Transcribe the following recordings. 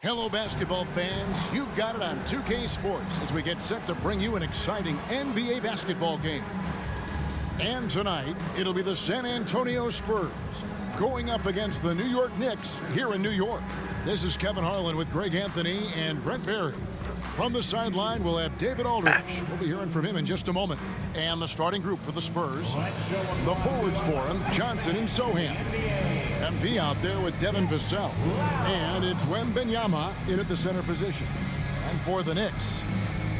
Hello, basketball fans. You've got it on 2K Sports as we get set to bring you an exciting NBA basketball game. And tonight, it'll be the San Antonio Spurs going up against the New York Knicks here in New York. This is Kevin Harlan with Greg Anthony and Brent Barry. From the sideline, we'll have David Aldridge. We'll be hearing from him in just a moment. And the starting group for the Spurs. The forwards for him, Johnson and Sochan. MP out there with Devin Vassell. And it's Wembanyama in at the center position. And for the Knicks,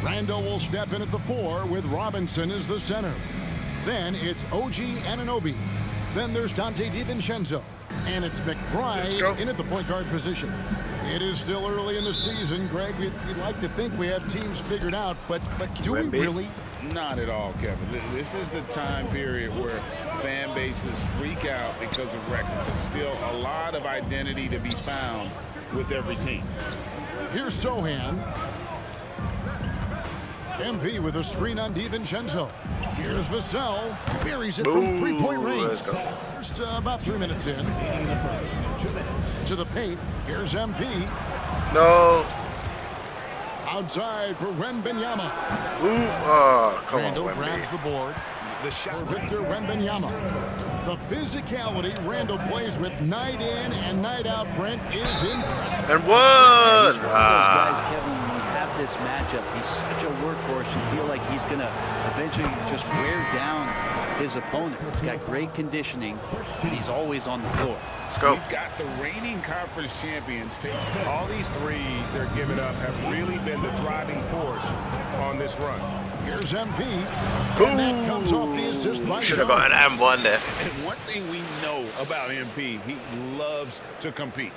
Randall will step in at the 4 with Robinson as the center. Then it's OG Anunoby. Then there's Dante DiVincenzo. And it's McBride in at the point guard position. It is still early in the season, Greg. We'd like to think we have teams figured out, but do we really? Not at all, Kevin. This is the time period where fan bases freak out because of records. There's still a lot of identity to be found with every team. Here's Sochan. MP with a screen on DiVincenzo. Here's Vassell. Buries it from three-point range. Just about 3 minutes in. To the paint. Here's MP. No. Outside for Wembanyama. Come Randall on, grabs the board. The shot for Victor Wembanyama. The physicality Randall plays with night in and night out, Brent, is impressive. And one. He's one of those guys, Kevin, when we have this matchup, he's such a workhorse. You feel like he's going to eventually just wear down his opponent. He's got great conditioning, and he's always on the floor. Let's go. We've got the reigning conference champions taking all these threes they're giving up have really been the driving force on this run. Here's MP. And that comes off the assist by Should have got an M1 there. And one thing we know about MP, he loves to compete.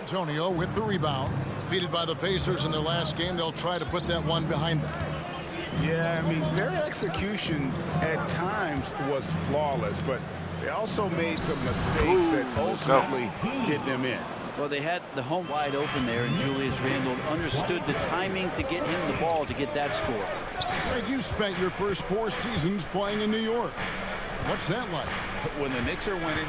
Antonio with the rebound. Defeated by the Pacers in their last game, they'll try to put that one behind them. Yeah, I mean, their execution at times was flawless, but they also made some mistakes that ultimately did them in. Well, they had the home wide open there, and Julius Randle understood the timing to get him the ball to get that score. Greg, you spent your first 4 seasons playing in New York. What's that like? When the Knicks are winning,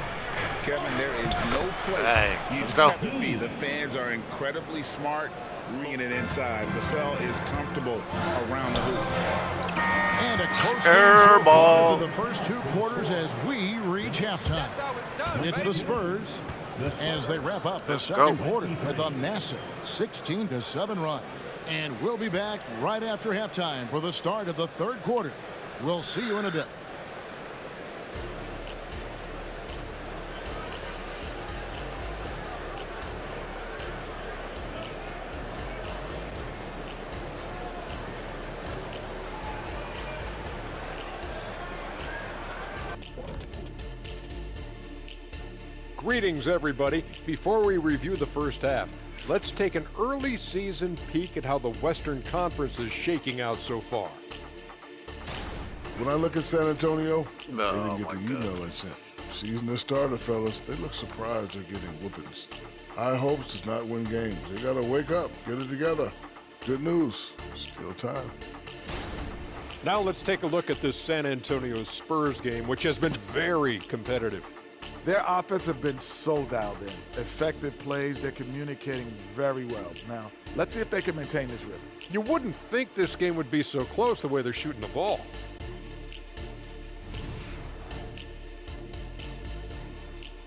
Kevin, there is no place you'd rather be. The fans are incredibly smart, bringing it inside. Vassell is comfortable around the hoop. And a close game so far to the first 2 quarters as we reach halftime. It's the Spurs as they wrap up the second quarter with a massive 16-7 run. And we'll be back right after halftime for the start of the third quarter. We'll see you in a bit. Greetings, everybody. Before we review the first half, let's take an early season peek at how the Western Conference is shaking out so far. When I look at San Antonio, they didn't get the email I sent. Season has started, fellas. They look surprised they're getting whoopings. High hopes does not win games. They got to wake up, get it together. Good news, still time. Now let's take a look at this San Antonio Spurs game, which has been very competitive. Their offense have been so dialed in. Effective plays, they're communicating very well. Now, let's see if they can maintain this rhythm. You wouldn't think this game would be so close the way they're shooting the ball.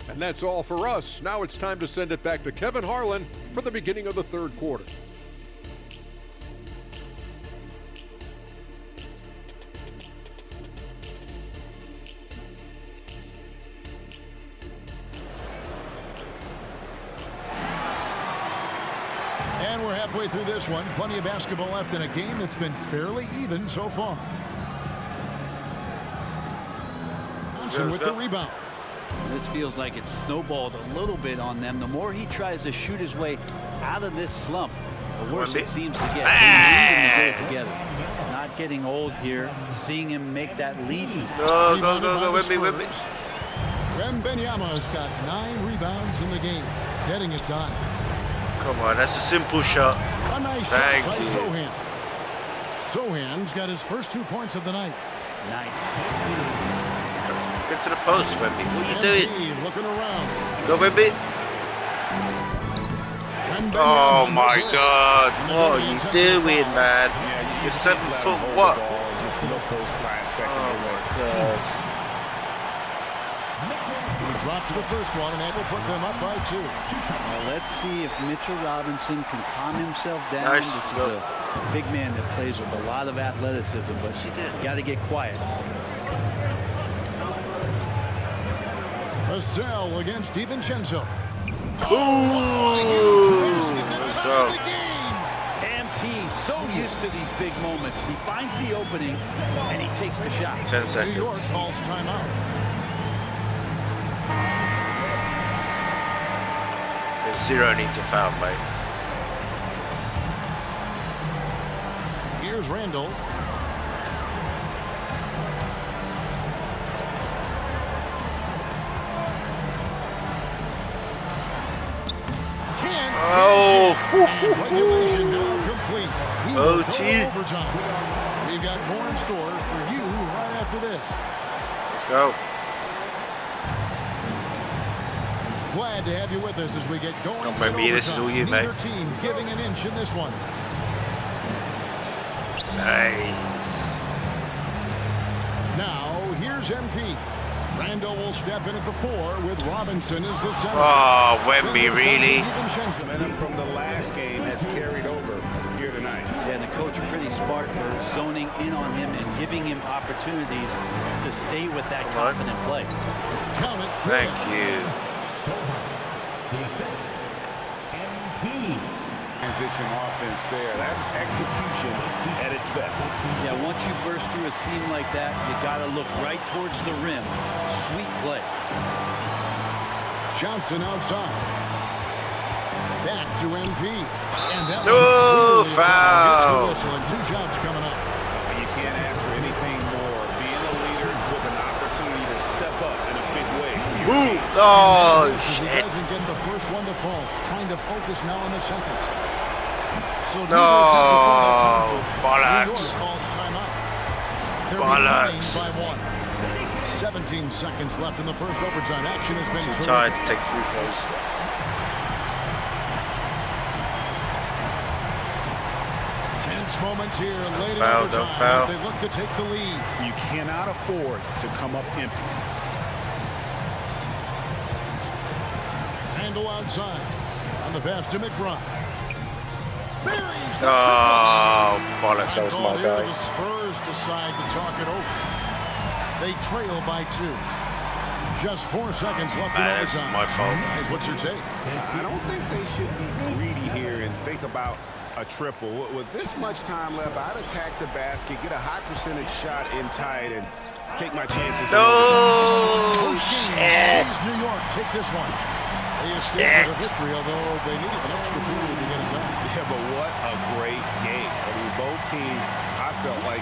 And that's all for us. Now it's time to send it back to Kevin Harlan for the beginning of the third quarter. And we're halfway through this one. Plenty of basketball left in a game that's been fairly even so far. Johnson with the rebound. This feels like it's snowballed a little bit on them. The more he tries to shoot his way out of this slump, the worse it seems to get. They need him to get it together. Not getting old here. Seeing him make that lead. Go, Wemby. Wembanyama's got 9 rebounds in the game, getting it done. Come on, that's a simple shot. A nice shot by Sochan. Sochan's got his first 2 points of the night. Nice. Get to the post, Wemby. What are you doing? MP looking around. Go, Wemby. Oh my God! What are you doing, man? You're 7 foot what? Just no post 5 seconds away. God. He dropped the first one, and that will put them up by 2. Well, let's see if Mitchell Robinson can calm himself down. Nice. This is a big man that plays with a lot of athleticism, but got to get quiet. Vassell against DiVincenzo. Ooh! Let's go. MP so used to these big moments. He finds the opening and he takes the shot. 10 New York seconds. calls timeout. There's 0 need to foul, mate. Here's Randall. Oh! And regulation now complete. We will go gee. overtime. We've got more in store for you right after this. Let's go. Glad to have you with us as we get going. Don't mind me, this is all you, Neither mate. team giving an inch in this one. Nice. Now, here's MP. Randall will step in at the 4 with Robinson as the center. Oh, Wemby, really? Momentum from the last game has carried over here tonight. Yeah, and the coach pretty smart for zoning in on him and giving him opportunities to stay with that confident play. Count it. Thank you. Transition offense there. That's execution at its best. Yeah, once you burst through a seam like that, you got to look right towards the rim. Sweet play. Johnson outside. Back to MP. And that No one foul. gets the whistle and 2 shots coming up. You can't ask for anything more. Being a leader with an opportunity to step up in a big way. Ooh. Oh, He shit. doesn't get the first one to fall. Trying to focus now on the second. So No, New bollocks. York calls timeout. They're Bollocks. behind by 1. 17 seconds left in the first overtime. Action has been Too terrific. tired to take free throws. Tense moments here late in Foul, overtime don't foul. as they look to take the lead. You cannot afford to come up empty. Randall outside on the pass to McBride. Buries the Oh, bollocks. That was triple. my Here, guy. the Spurs decide to talk it over. They trail by 2. Just 4 seconds left in Man, this is overtime. my fault. Guys, what's your take? I don't think they should be greedy here and think about a triple. With this much time left, I'd attack the basket, get a high percentage shot in tight, and take my chances. in overtime. No, shit. Sees New York take this one. They escaped with a victory, although they needed an extra period to get it done. Yeah, but what a great game. I mean, both teams, I felt like